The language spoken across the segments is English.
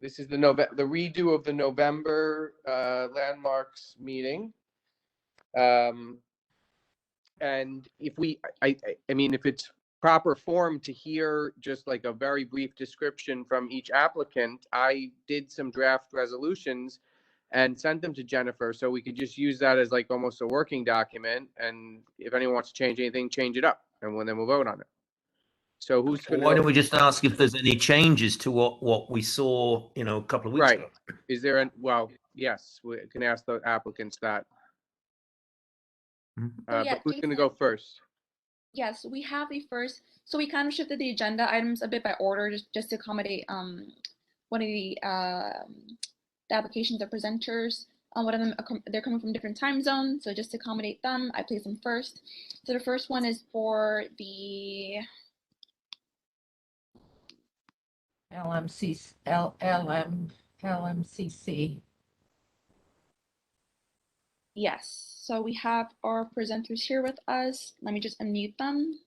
This is the redo of the November landmarks meeting. And if I mean, if it's proper form to hear just like a very brief description from each applicant, I did some draft resolutions and sent them to Jennifer, so we could just use that as like almost a working document. And if anyone wants to change anything, change it up, and then we'll vote on it. So who's going to? Why don't we just ask if there's any changes to what we saw, a couple of weeks ago? Is there? Well, yes, we can ask the applicants that. But who's going to go first? Yes, we have the first. So we kind of shifted the agenda items a bit by order, just to accommodate one of the applications of presenters. One of them, they're coming from different time zones, so just to accommodate them, I placed them first. So the first one is for the LMCC. Yes, so we have our presenters here with us. Let me just unmute them.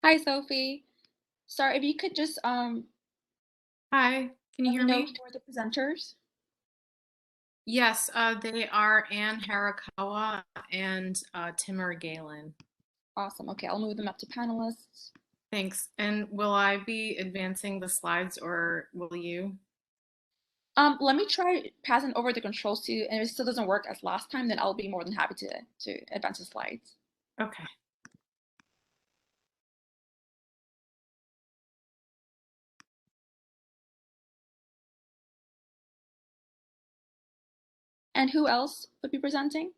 Hi, Sophie. Sorry, if you could just Hi, can you hear me? Who are the presenters? Yes, they are Anne Harakawa and Timur Galen. Awesome. Okay, I'll move them up to panelists. Thanks. And will I be advancing the slides, or will you? Let me try passing over the controls to you, and if it still doesn't work as last time, then I'll be more than happy to advance the slides. Okay. And who else would be presenting?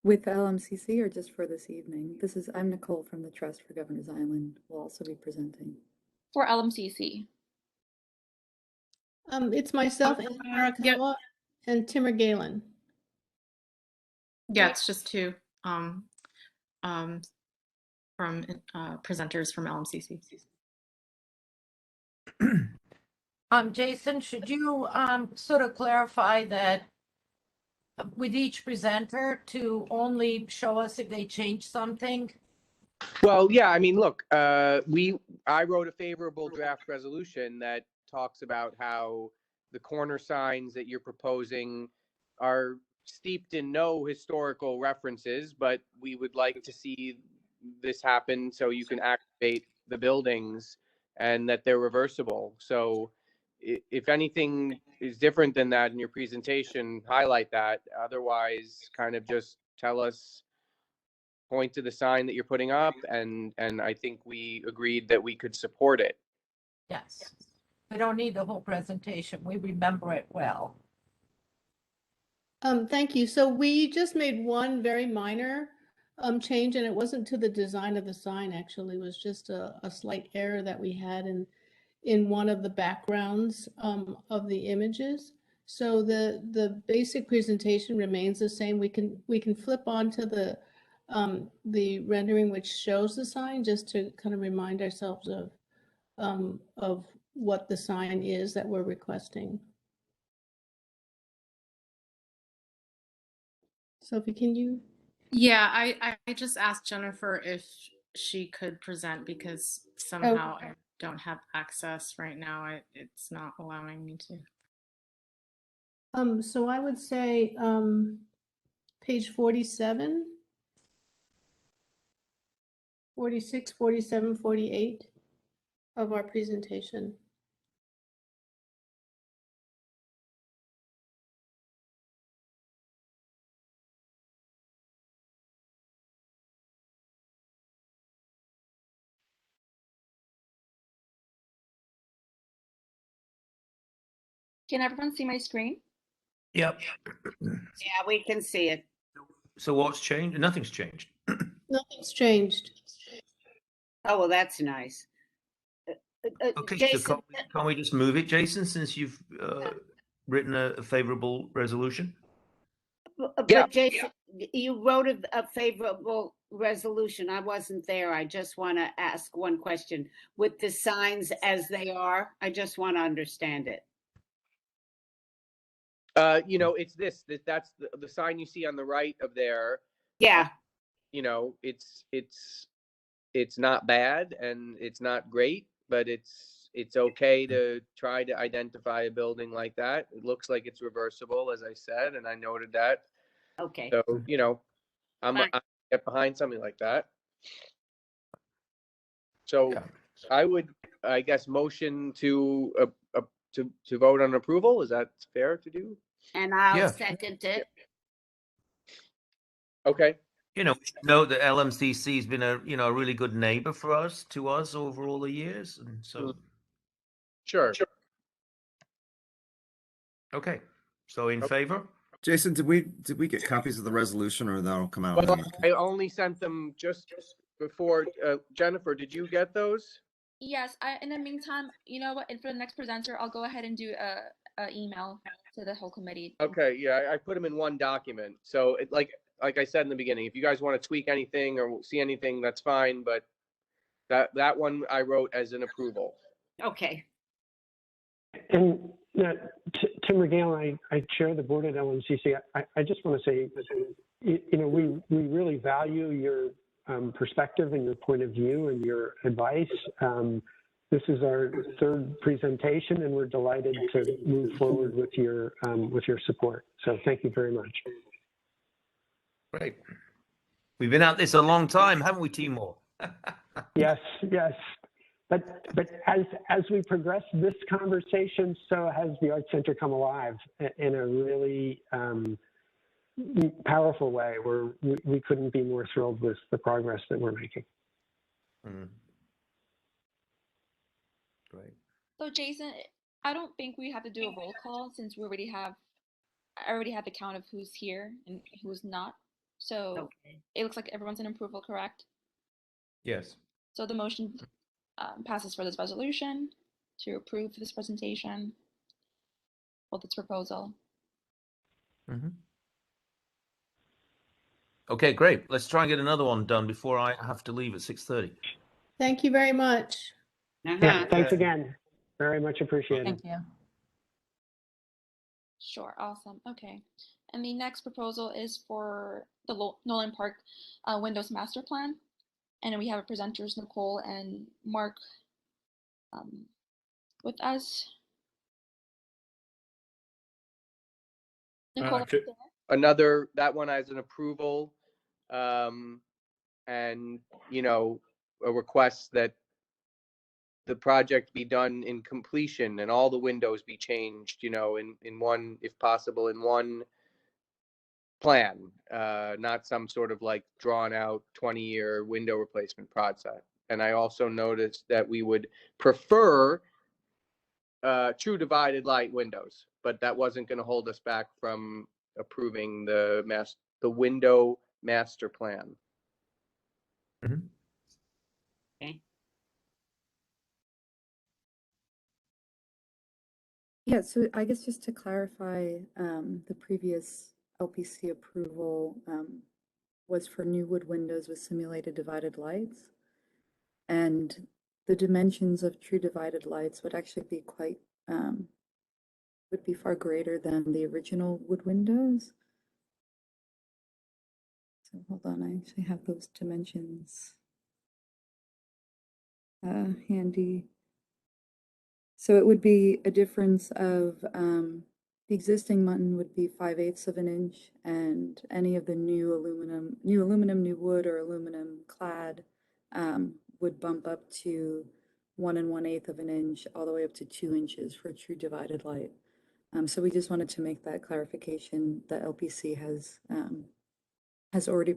With LMCC or just for this evening? I'm Nicole from the Trust for Governor's Island. Will also be presenting. For LMCC. It's myself, Anne Harakawa, and Timur Galen. Yeah, it's just two from presenters from LMCC. Jason, should you sort of clarify that with each presenter to only show us if they change something? Well, yeah, I mean, look, I wrote a favorable draft resolution that talks about how the corner signs that you're proposing are steeped in no historical references, but we would like to see this happen so you can activate the buildings and that they're reversible. So if anything is different than that in your presentation, highlight that. Otherwise, kind of just tell us, point to the sign that you're putting up, and I think we agreed that we could support it. Yes. We don't need the whole presentation. We remember it well. Thank you. So we just made one very minor change, and it wasn't to the design of the sign, actually. It was just a slight error that we had in one of the backgrounds of the images. So the basic presentation remains the same. We can flip on to the rendering which shows the sign, just to kind of remind ourselves of what the sign is that we're requesting. Sophie, can you? Yeah, I just asked Jennifer if she could present, because somehow I don't have access right now. It's not allowing me to. So I would say page 47, 46, 47, 48 of our presentation. Can everyone see my screen? Yep. Yeah, we can see it. So what's changed? Nothing's changed. Nothing's changed. Oh, well, that's nice. Okay, Jason, so can't we just move it, Jason, since you've written a favorable resolution? but Yeah. Jason, you wrote a favorable resolution. I wasn't there. I just want to ask one question. With the signs as they are, I just want to understand it. You know, it's that's the sign you see on the right of there. Yeah, You know, it's not bad and it's not great, but it's okay to try to identify a building like that. It looks like it's reversible, as I said, and I noted that. okay. So, you know, Fine. I get behind something like that. So Yeah. I would, I guess, motion to vote on approval. Is that fair to do? And I'll Yeah. second it. Okay. You know, we should note that LMCC has been a a really good neighbor to us over all the years, and so Sure. okay. So in favor? Jason, did we get copies of the resolution, or that'll come out? Well, I only sent them just before. Jennifer, did you get those? Yes, in the meantime, you know what, and for the next presenter, I'll go ahead and do a email to the whole committee. Okay, yeah, I put them in one document. So it, like I said in the beginning, if you guys want to tweak anything or see anything, that's fine. But that one I wrote as an approval. Okay. And Tim Regale, I chair the board at LMCC. I just want to say, you know, we really value your perspective and your point of view and your advice. This is our third presentation, and we're delighted to move forward with your support. So thank you very much. Great. We've been at this a long time, haven't we, Timur? Yes, yes. But as we progress this conversation, so has the Art Center come alive in a really powerful way, where we couldn't be more thrilled with the progress that we're making. Mm. Great. So Jason, I don't think we have to do a roll call since I already have the count of who's here and who's not. So Okay. it looks like everyone's in approval, correct? Yes. So the motion passes for this resolution to approve this presentation with its proposal. Mm-hmm. Okay, great. Let's try and get another one done before I have to leave at 6:30. Thank you very much. Yeah, thanks again. Very much appreciated. Thank you. Sure, awesome. Okay. And the next proposal is for the Nolan Park Windows Master Plan. And then we have our presenters, Nicole and Mark, with us. Nicole, Another, that one as an approval, and, you know, a request that the project be done in completion and all the windows be changed, you know, in one, if possible, in one plan, not some sort of like drawn out 20-year window replacement project. And I also noticed that we would prefer true divided light windows, but that wasn't going to hold us back from approving the window master plan. Mm-hmm. Okay. Yeah, so I guess just to clarify, the previous LPC approval was for new wood windows with simulated divided lights. And the dimensions of true divided lights would actually be quite, would be far greater than the original wood windows. So hold on, I actually have those dimensions handy. So it would be a difference of the existing mutton would be 5/8 of an inch, and any of the new aluminum, new wood or aluminum clad would bump up to 1 1/8 of an inch, all the way up to 2 inches for true divided light. So we just wanted to make that clarification that LPC has already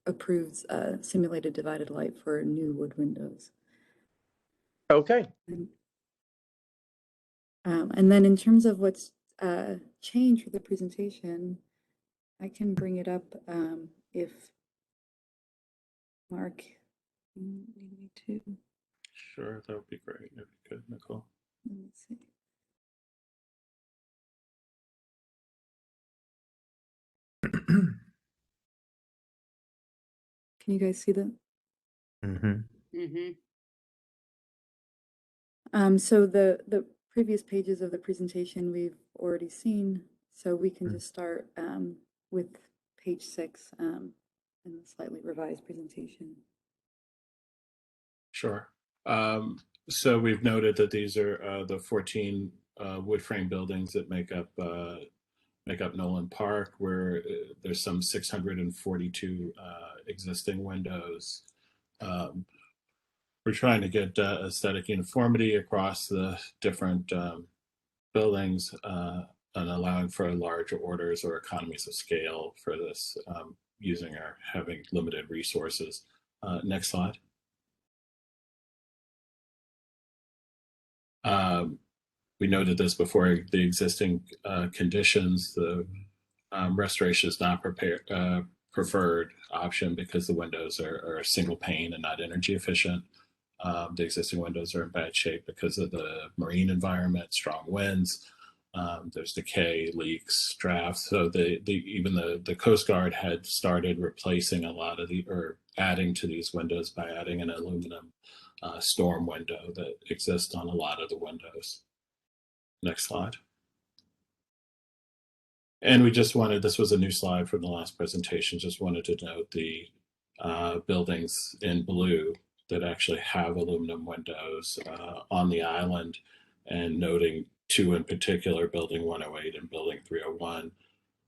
approved simulated divided light for new wood windows. Okay. And then in terms of what's changed for the presentation, I can bring it up if Mark you need me to. Sure, that would be great if you could, Nicole. Let me see. Can you guys see that? Mm-hmm. So the previous pages of the presentation we've already seen, so we can just start with page 6 in the slightly revised presentation. Sure. So we've noted that these are the 14 wood frame buildings that make up Nolan Park, where there's some 642 existing windows. We're trying to get aesthetic uniformity across the different buildings and allowing for large orders or economies of scale for this, using or having limited resources. Next slide. We noted this before, the existing conditions, the restoration is not preferred option because the windows are single pane and not energy efficient. The existing windows are in bad shape because of the marine environment, strong winds. There's decay, leaks, drafts. So even the Coast Guard had started replacing a lot of or adding to these windows by adding an aluminum storm window that exists on a lot of the windows. Next slide. And we just wanted, this was a new slide from the last presentation, just wanted to note the buildings in blue that actually have aluminum windows on the island, and noting 2 in particular, Building 108 and Building 301.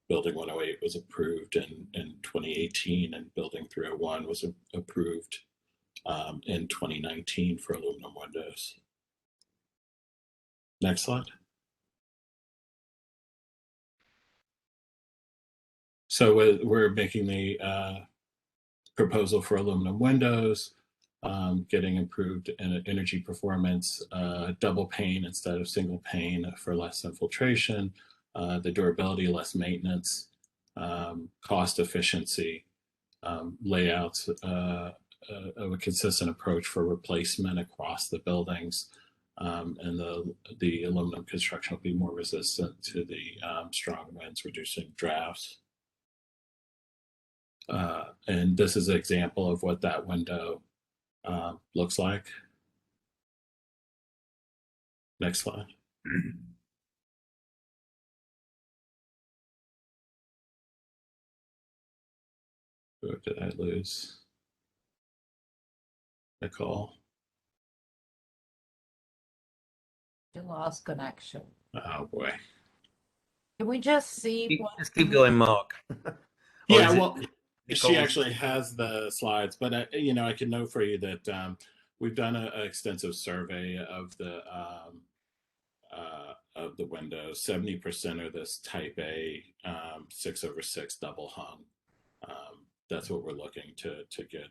Building 108 was approved in 2018, and Building 301 was approved in 2019 for aluminum windows. Next slide. So we're making the proposal for aluminum windows, getting improved energy performance, double pane instead of single pane for less infiltration, the durability, less maintenance, cost efficiency, layouts of a consistent approach for replacement across the buildings, and the aluminum construction will be more resistant to the strong winds, reducing drafts. And this is an example of what that window looks like. Next slide. Who did I lose? Nicole. You lost connection. Oh boy. Can we just see Just keep going, Mark. Yeah, well, she actually has the slides, but I can note for you that we've done an extensive survey of the windows. 70% are this Type A 6/6 double hung. That's what we're looking to get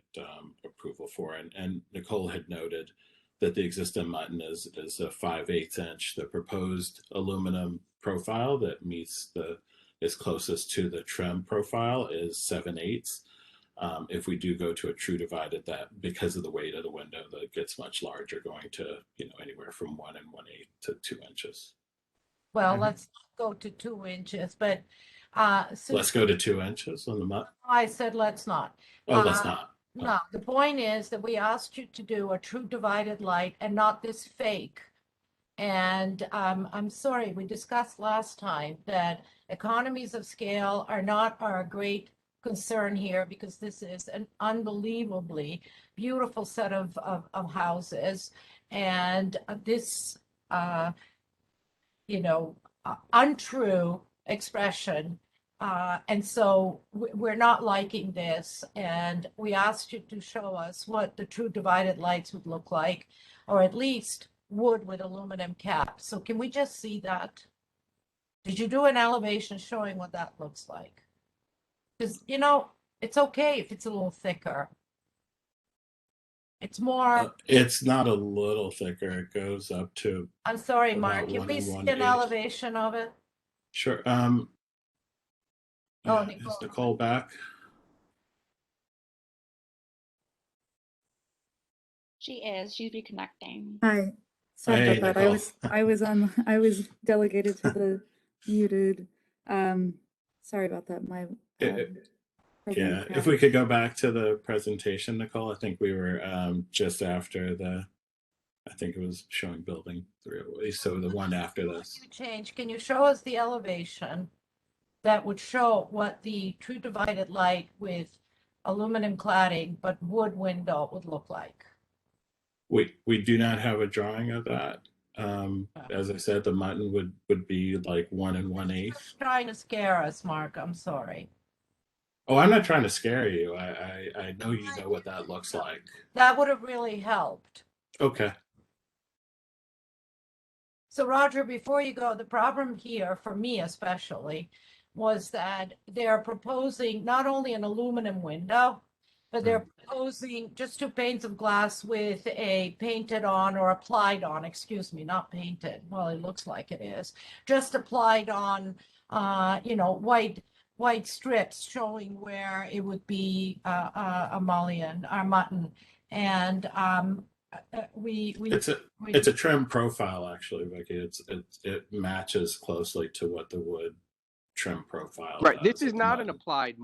approval for. And Nicole had noted that the existing mutton is a 5/8 inch. The proposed aluminum profile that meets is closest to the trim profile is 7/8. If we do go to a true divided, that because of the weight of the window, that gets much larger, going to anywhere from 1 1/8 to 2 inches. well, let's go to 2 inches, but let's go to 2 inches on the mutton. I said let's not. Oh, let's not. No, the point is that we asked you to do a true divided light and not this fake. And I'm sorry, we discussed last time that economies of scale are not our great concern here, because this is an unbelievably beautiful set of houses. And this, untrue expression. And so we're not liking this. And we asked you to show us what the true divided lights would look like, or at least wood with aluminum cap. So can we just see that? Did you do an elevation showing what that looks like? Because, it's okay if it's a little thicker. It's more, It's not a little thicker. It goes up to I'm sorry, about Mark, can 1 we and see 1/8. an elevation of it? Sure. Oh, Yeah, Nicole. is Nicole back? She is. She's reconnecting. Hi, sorry Hey, about that. Nicole. I was delegated to the muted. Sorry about that. My program Yeah, if crashed. we could go back to the presentation, Nicole, I think we were just after I think it was showing building 3, so the one after this. Can you show us the elevation that would show what the true divided light with aluminum cladding but wood window would look like? We do not have a drawing of that. As I said, the mutton would be like 1 and 1/8. Trying to scare us, Mark. I'm sorry. Oh, I'm not trying to scare you. I know you know what that looks like. That would have really helped. Okay. So Roger, before you go, the problem here, for me especially, was that they're proposing not only an aluminum window, but they're proposing just 2 panes of glass with a painted on or applied on, excuse me, not painted. Well, it looks like it is. Just applied on, white strips showing where it would be a mullion or mutton. And It's a trim profile, actually, Vicky. It matches closely to what the wood trim profile Right. does. This is It's not an mutton. applied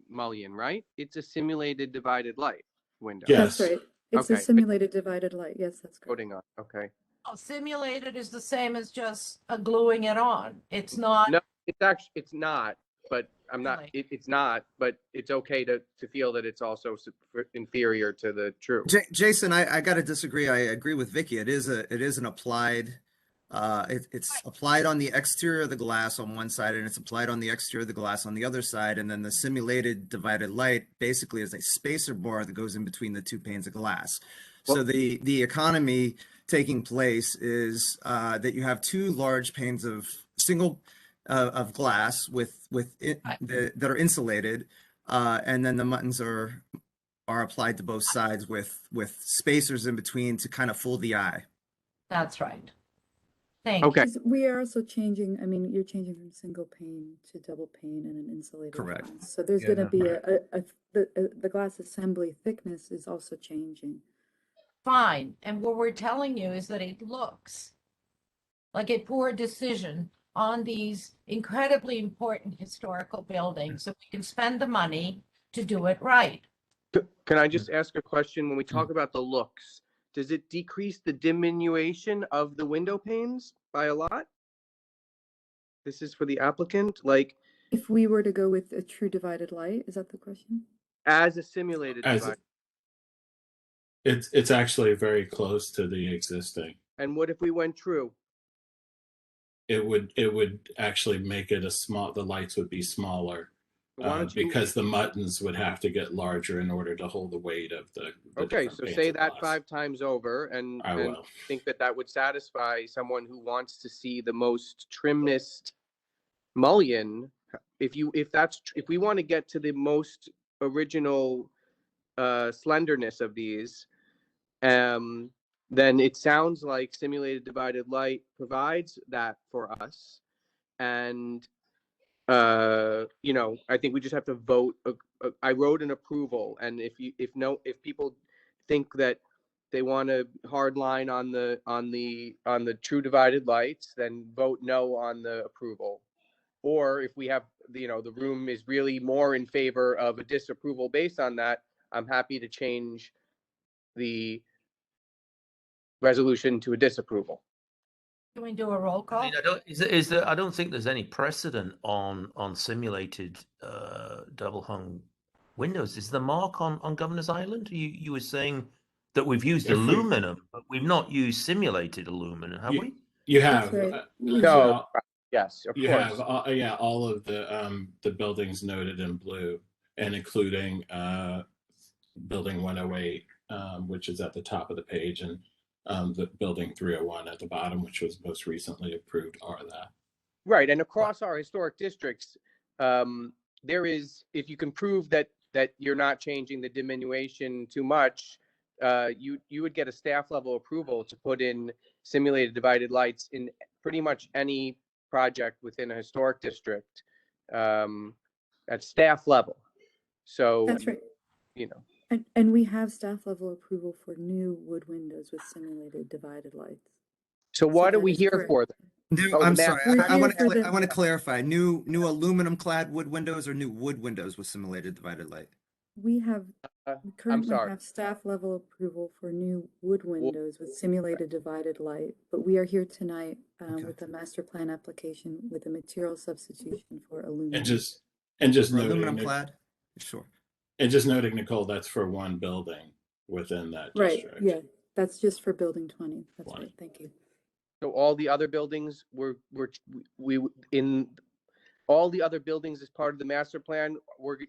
mullion, right? It's a simulated divided light window. Yes. That's right. It's a Okay. simulated divided light. Yes, that's correct. Voting on. Okay. Oh, simulated is the same as just gluing it on. It's not. No, it's not. But I'm not. Really? It's not. But it's okay to feel that it's also inferior to the true. Jason, I got to disagree. I agree with Vicky. It is an applied. It's applied on the exterior of the glass on one side, and it's applied on the exterior of the glass on the other side. And then the simulated divided light basically is a spacer bar that goes in between the 2 panes of glass. So the economy taking place is that you have 2 large panes of of glass that are insulated, and then the muttons are applied to both sides with spacers in between to kind of fool the eye. That's right. Thank you. Okay. Because we are also changing, I mean, you're changing from single pane to double pane and an insulated Correct. glass. So there's going to be the glass assembly thickness is also changing. Fine. And what we're telling you is that it looks like a poor decision on these incredibly important historical buildings, so we can spend the money to do it right. Can I just ask a question? When we talk about the looks, does it decrease the diminution of the window panes by a lot? This is for the applicant, like If we were to go with a true divided light, is that the question? as a simulated divided. It's actually very close to the existing. And what if we went true? It would actually make it the lights would be smaller. Why don't you? Because the muttons would have to get larger in order to hold the weight of the Okay, different so panes say of that glass. 5 times over, and I will. think that would satisfy someone who wants to see the most trimness mullion. If we want to get to the most original slenderness of these, then it sounds like simulated divided light provides that for us. And I think we just have to vote. I wrote an approval, and if people think that they want a hard line on the true divided lights, then vote no on the approval. Or if we have the room is really more in favor of a disapproval based on that, I'm happy to change the resolution to a disapproval. Can we do a roll call? I mean, I don't think there's any precedent on simulated double hung windows. Is the mark on Governor's Island? You were saying that we've used aluminum, but we've not used simulated aluminum, have we? You have. Right. No. Yes, of you course. have all of the buildings noted in blue, and including building 108, which is at the top of the page, and the building 301 at the bottom, which was most recently approved, are that. Right, and across our historic districts, there is, if you can prove that you're not changing the diminution too much, you would get a staff level approval to put in simulated divided lights in pretty much any project within a historic district at staff level. So, That's right. you know, And we have staff level approval for new wood windows with simulated divided lights. so what that are we is here correct. for then? New, Oh, the I'm map. sorry. We're I here want for to the- I want to clarify. New aluminum clad wood windows or new wood windows with simulated divided light. We have I'm currently sorry. have staff level approval for new wood windows with simulated divided light, but we are here tonight Okay. with a master plan application with a material substitution for aluminum. And just For noting, aluminum clad? Sure. and just noting, Nicole, that's for one building within that Right, district. yeah, that's just for building 20. That's 20. right, thank you. So all the other buildings we in all the other buildings as part of the master plan,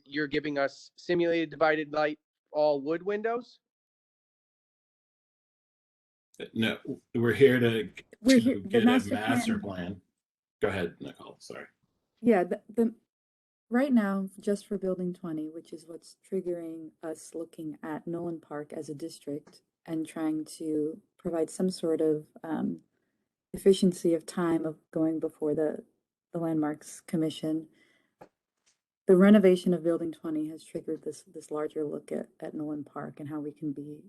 you're giving us simulated divided light, all wood windows? No, we're here to We're here, the get a master master plan. plan. Go ahead, Nicole. Sorry. Yeah, the right now, just for building 20, which is what's triggering us looking at Nolan Park as a district and trying to provide some sort of efficiency of time of going before the Landmarks Commission. The renovation of building 20 has triggered this larger look at Nolan Park and how we can be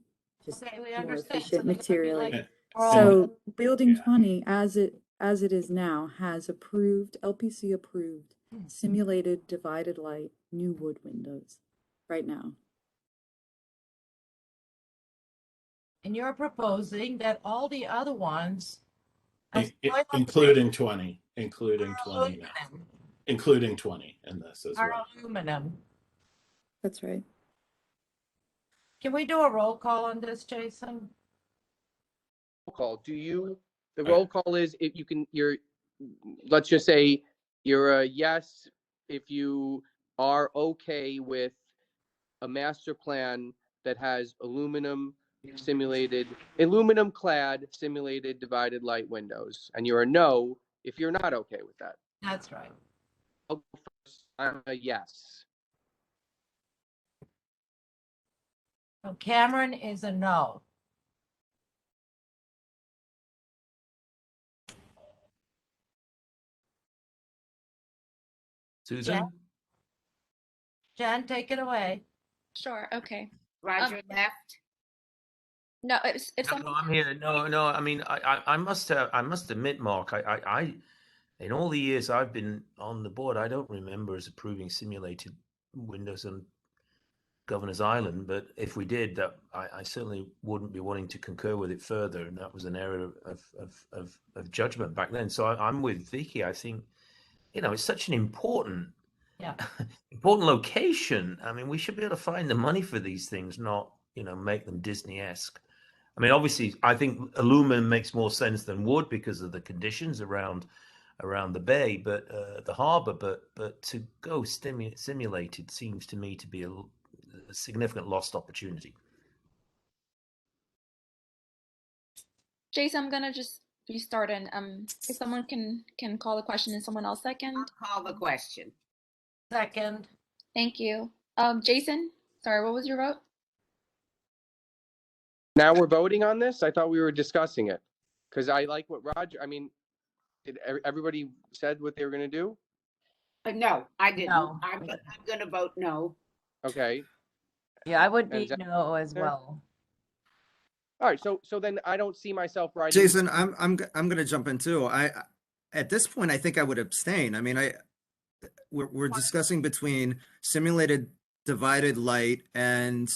just Okay, we more understand. efficient So it's gonna be materially. like- So building Yeah. 20 as it is now has approved, LPC approved simulated divided light new wood windows right now. And you're proposing that all the other ones, Including 20 now, aluminum, including 20 in this as are well. aluminum. That's right. Can we do a roll call on this, Jason? Call. The Right. roll call is if you can, let's just say you're a yes if you are okay with a master plan that has aluminum clad simulated divided light windows, and you're a no if you're not okay with that. That's right. I'll go first. I'm a yes. So Cameron is a no. Susan? Jen, take it away. Sure, okay. Roger left. No, if No, someone, I'm here. No. I mean, I must admit, Mark, I, in all the years I've been on the board, I don't remember us approving simulated windows on Governor's Island. But if we did, that I certainly wouldn't be wanting to concur with it further, and that was an error of judgment back then. So I'm with Vicky. I think, it's such an important location. I mean, we should be able to find the money for these things, not make them Disney-esque. I mean, obviously, I think aluminum makes more sense than wood because of the conditions around the bay, but the harbor. But to go simulated seems to me to be a significant lost opportunity. Jason, I'm gonna just restart and if someone can call the question and someone else second. I'll call the question. Second. Thank you. Jason, sorry, what was your vote? Now we're voting on this? I thought we were discussing it. Because I like what Roger, I mean, did everybody said what they were going to do? No, I didn't. No. I'm going to vote no. Okay. Yeah, I would And be is that no as there? well. All right. So then I don't see myself writing. Jason, I'm going to jump in too. At this point, I think I would abstain. I mean, we're discussing between simulated divided light and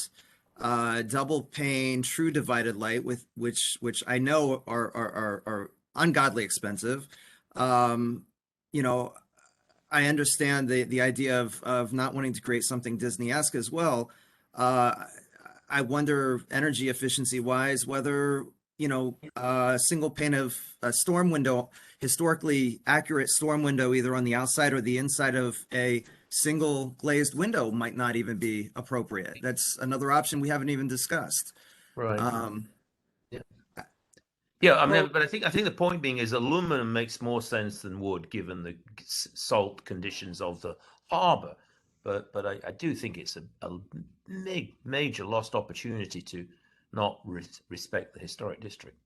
double pane true divided light with which I know are ungodly expensive. I understand the idea of not wanting to create something Disney-esque as well. I wonder energy efficiency wise whether a single pane of a storm window, historically accurate storm window, either on the outside or the inside of a single glazed window might not even be appropriate. That's another option we haven't even discussed. Right. Yeah, I mean, but I think the point being is aluminum makes more sense than wood given the salt conditions of the harbor. But I do think it's a major lost opportunity to not respect the historic district.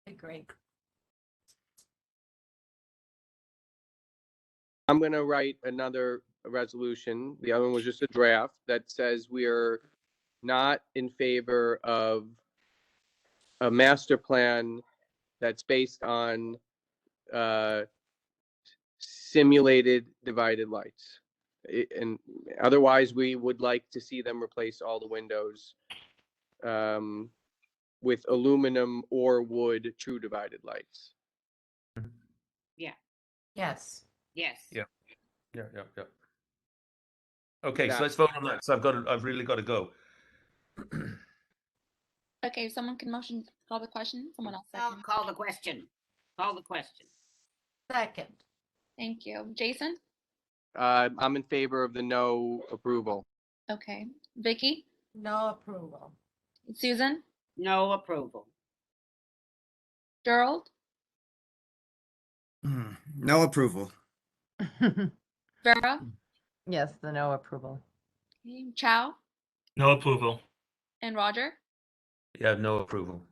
Agree. I'm going to write another resolution. The other one was just a draft that says we are not in favor of a master plan that's based on simulated divided lights. And otherwise, we would like to see them replace all the windows with aluminum or wood true divided lights. Yeah. Yes. Yes. Yeah. Yeah. Okay, so That- let's vote on that. So I've really got to go. Okay, someone can motion, call the question. Someone else I'll second. call the question. Call the question. Second. Thank you. Jason? I'm in favor of the no approval. Okay. Vicky? No approval. Susan? No approval. Gerald? No approval. Vera? Yes, the no approval. Okay, Chow? No approval. And Roger? Yeah, no approval.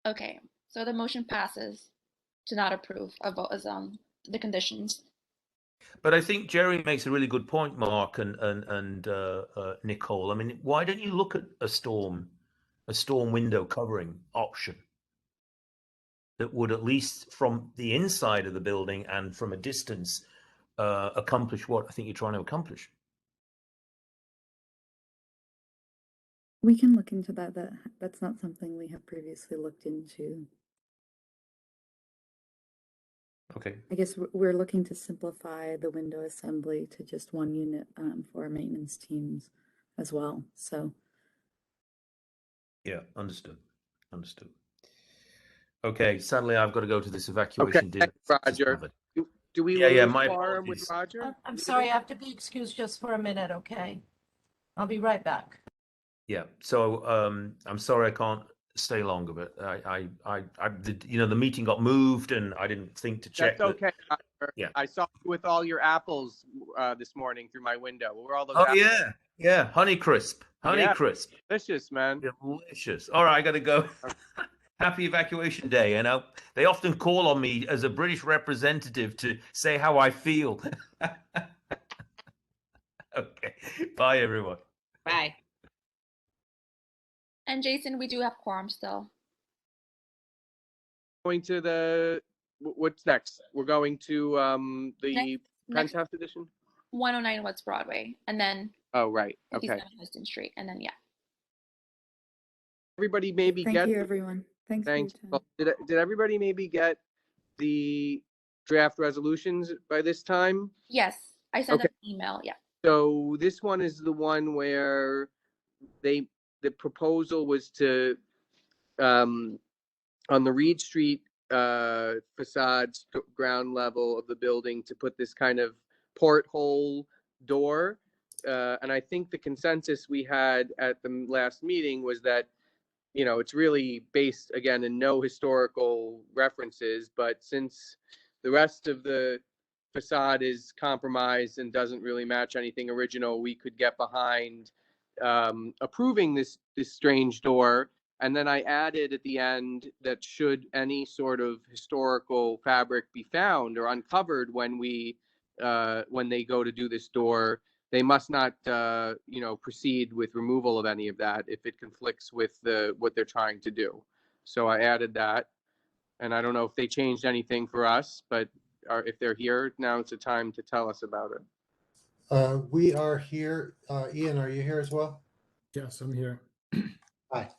Okay, so the motion passes to not approve of the conditions. But I think Jerry makes a really good point, Mark and Nicole. I mean, why don't you look at a storm window covering option that would, at least from the inside of the building and from a distance, accomplish what I think you're trying to accomplish? We can look into that. That's not something we have previously looked into. Okay. I guess we're looking to simplify the window assembly to just one unit for our maintenance teams as well. So Yeah, understood. Okay, sadly, I've got to go to this evacuation dinner. Thanks, Roger. Do we Yeah, lose my quorum with apologies. Roger? I'm sorry, I have to be excused just for a minute, okay? I'll be right back. Yeah, so I'm sorry I can't stay longer, but the meeting got moved and I didn't think to check. That's okay. Roger. Yeah. I saw you with all your apples this morning through my window. Where were all those Oh apples? yeah, Honey Crisp. Yeah. Crisp. Delicious, man. Delicious. All right, I got to go. Happy evacuation day. You know, they often call on me as a British representative to say how I feel. Okay. Bye, everyone. Bye. And Jason, we do have quorum still. Going to what's next? We're going to the Next Penthouse edition? 109 West Broadway, and then Oh, right. Okay. 57 Houston Street, and then yeah. Everybody maybe thank get. you, everyone. Thanks for your Thanks. time. Did everybody maybe get the draft resolutions by this time? Yes, I sent Okay. an email. Yeah. So this one is the one where the proposal was to on the Reed Street facade ground level of the building to put this kind of porthole door. And I think the consensus we had at the last meeting was that, you know, it's really based, again, in no historical references, but since the rest of the facade is compromised and doesn't really match anything original, we could get behind approving this strange door. And then I added at the end that should any sort of historical fabric be found or uncovered when they go to do this door, they must not, proceed with removal of any of that if it conflicts with what they're trying to do. So I added that, and I don't know if they changed anything for us, but if they're here, now it's a time to tell us about it. We are here. Ian, are you here as well? Yes, I'm here. Hi.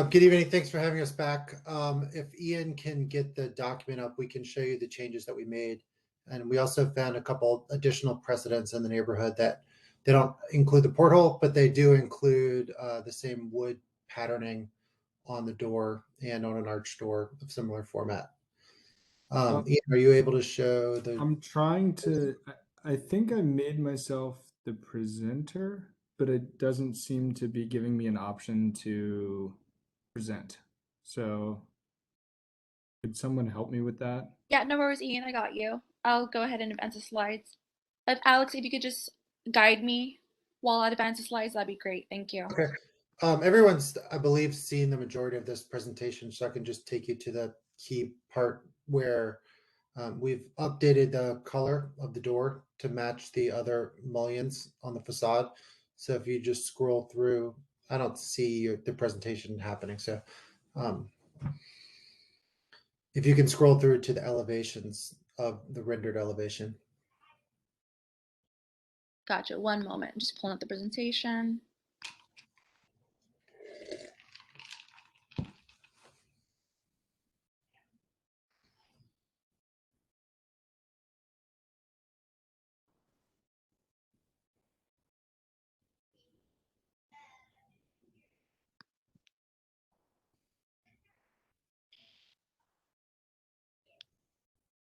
Good evening. Thanks for having us back. If Ian can get the document up, we can show you the changes that we made. And we also found a couple additional precedents in the neighborhood that they don't include the porthole, but they do include the same wood patterning on the door and on an arch door of similar format. Ian, are you able to show the... I'm trying to, I think I made myself the presenter, but it doesn't seem to be giving me an option to present. So could someone help me with that? Yeah, no worries, Ian. I got you. I'll go ahead and advance the slides. Alex, if you could just guide me while I advance the slides, that'd be great. Thank you. Okay. Everyone's, I believe, seen the majority of this presentation, so I can just take you to the key part where we've updated the color of the door to match the other mullions on the facade. So if you just scroll through, I don't see the presentation happening. So if you can scroll through to the elevations of the rendered elevation. Gotcha. One moment. I'm just pulling up the presentation.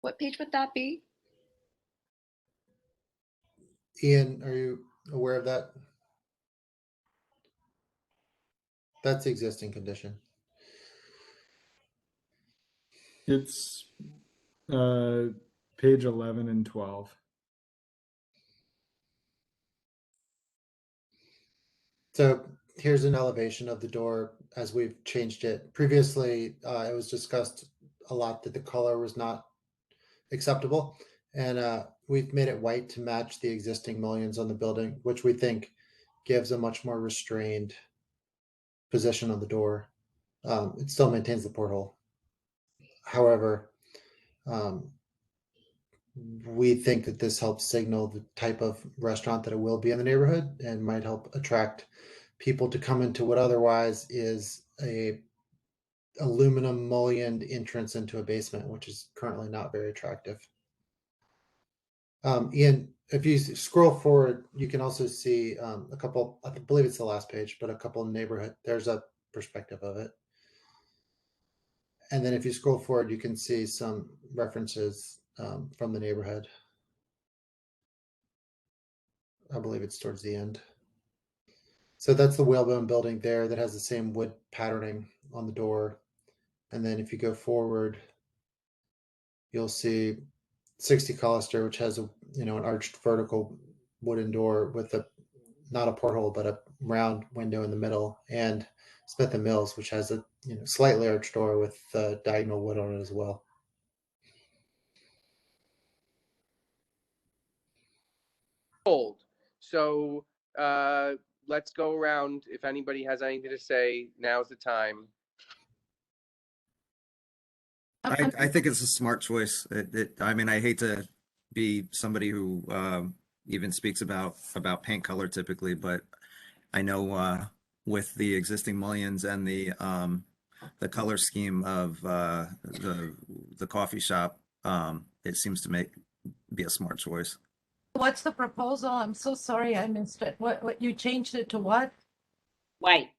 What page would that be? Ian, are you aware of that? That's the existing condition. It's page 11 and 12. So here's an elevation of the door as we've changed it. Previously, it was discussed a lot that the color was not acceptable. And we've made it white to match the existing mullions on the building, which we think gives a much more restrained position on the door. It still maintains the porthole. However, we think that this helps signal the type of restaurant that it will be in the neighborhood and might help attract people to come into what otherwise is a aluminum mullioned entrance into a basement, which is currently not very attractive. Ian, if you scroll forward, you can also see a couple, I believe it's the last page, but a couple of neighborhood, there's a perspective of it. And then if you scroll forward, you can see some references from the neighborhood. I believe it's towards the end. So that's the whalebone building there that has the same wood patterning on the door. And then if you go forward, you'll see 60 Collister, which has a an arched vertical wooden door with a not a porthole but a round window in the middle, and Smith and Mills, which has a slightly arched door with diagonal wood on it as well. Old. So let's go around. If anybody has anything to say, now's the time. I think it's a smart choice. I mean, I hate to be somebody who even speaks about paint color typically, but I know with the existing mullions and the color scheme of the coffee shop, it seems to be a smart choice. What's the proposal? I'm so sorry I missed it. What you changed it to what? White.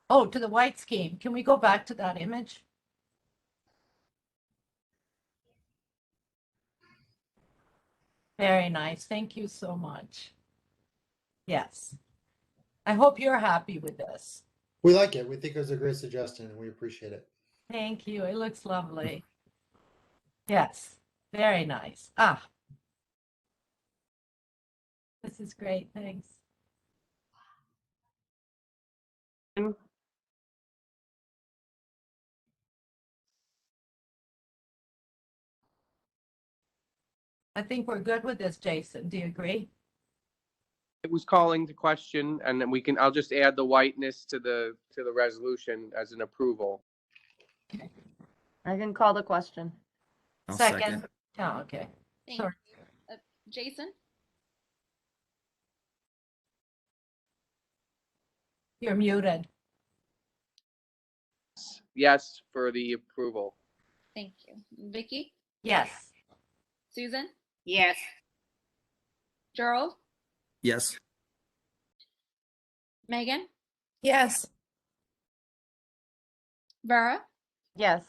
Oh, to the white scheme. Can we go back to that image? Very nice. Thank you so much. Yes. I hope you're happy with this. We like it. We think it was a great suggestion and we appreciate it. Thank you. It looks lovely. Yes. Very nice. This is great. Thanks. I think we're good with this, Jason. Do you agree? It was calling the question, and then I'll just add the whiteness to the resolution as an approval. I can call the question. I'll Second. Oh, okay. Thank Sorry. you. Jason? You're muted. Yes, for the approval. Thank you. Vicky? Yes. Susan? Yes. Gerald? Yes. Megan? Yes. Vera? Yes.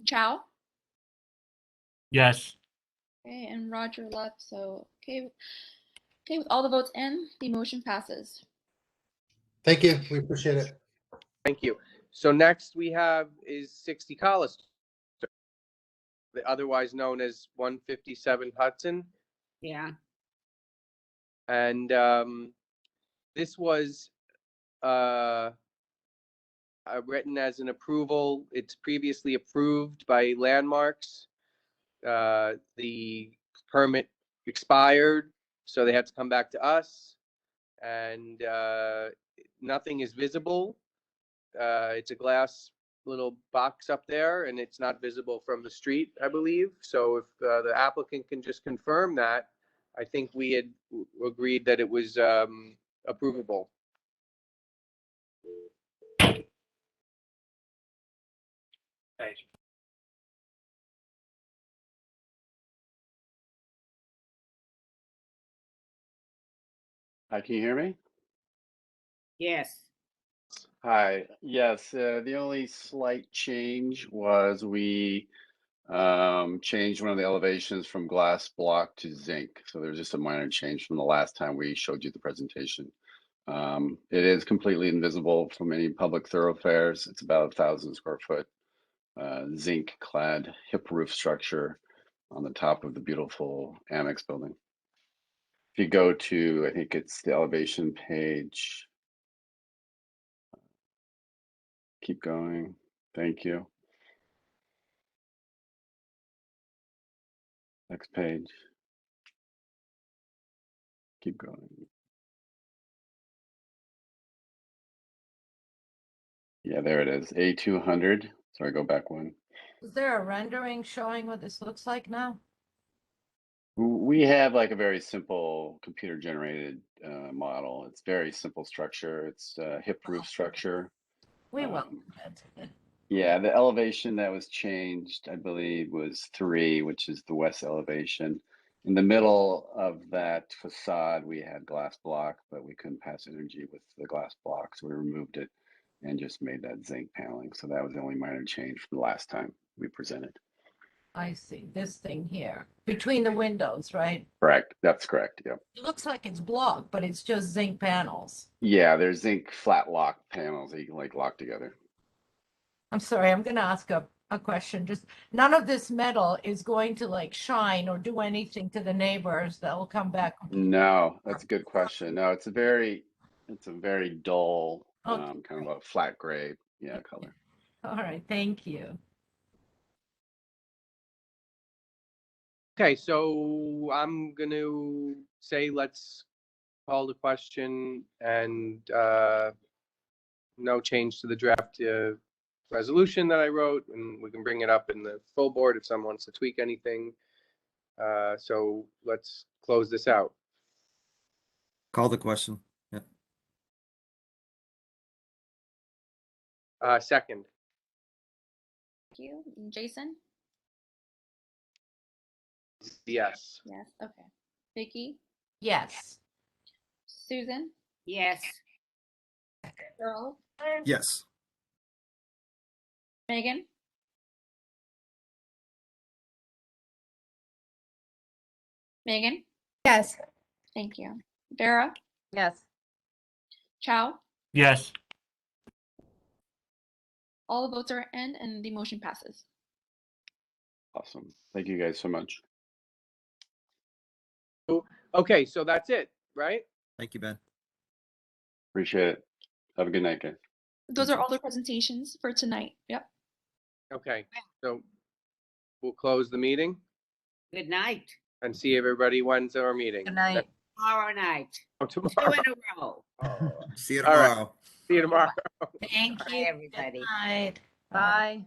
Chow? Yes. Okay, and Roger left, so okay, with all the votes in, the motion passes. Thank you. We appreciate it. Thank you. So next we have is 60 Collister, otherwise known as 157 Hudson. Yeah. And this was written as an approval. It's previously approved by Landmarks. The permit expired, so they had to come back to us, and nothing is visible. It's a glass little box up there, and it's not visible from the street, I believe. So if the applicant can just confirm that, I think we had agreed that it was approvable. Hi, can you hear me? Yes. Hi. Yes, the only slight change was we changed one of the elevations from glass block to zinc. So there's just a minor change from the last time we showed you the presentation. It is completely invisible from any public thoroughfares. It's about 1,000 square foot zinc clad hip roof structure on the top of the beautiful annex building. If you go to, I think it's the elevation page. Keep going. Thank you. Next page. Keep going. Yeah, there it is. A200. Sorry, go back one. Is there a rendering showing what this looks like now? We have like a very simple computer generated model. It's very simple structure. It's a hip roof structure. We welcome it. Yeah, the elevation that was changed, I believe, was 3, which is the west elevation. In the middle of that facade, we had glass block, but we couldn't pass energy with the glass block, so we removed it and just made that zinc paneling. So that was the only minor change from the last time we presented. I see this thing here between the windows, right? Correct. That's correct. Yep. It looks like it's block, but it's just zinc panels. Yeah, there's zinc flat lock panels that you can like lock together. I'm sorry, I'm going to ask a question. Just none of this metal is going to like shine or do anything to the neighbors that will come back. No, that's a good question. No, it's a very dull, Okay. kind of a flat gray, color. All right, thank you. Okay, so I'm going to say let's call the question, and no change to the draft resolution that I wrote, and we can bring it up in the full board if someone wants to tweak anything. So let's close this out. Call the question. Yeah. Second. Thank you. Jason? Yes. Yes. Okay. Vicky? Yes. Susan? Yes. Earl? Yes. Megan? Megan? Yes. Thank you. Vera? Yes. Chow? Yes. All the votes are in and the motion passes. Awesome. Thank you guys so much. Okay, so that's it, right? Thank you, Ben. Appreciate it. Have a good night, guys. Those are all the presentations for tonight. Yep. Okay, so we'll close the meeting Good night. and see everybody Wednesday our meeting. Good night. Tomorrow night. Oh, 2 tomorrow. in a row. See you All right. tomorrow. See you tomorrow. Thank Bye, you. everybody. Good night. Bye.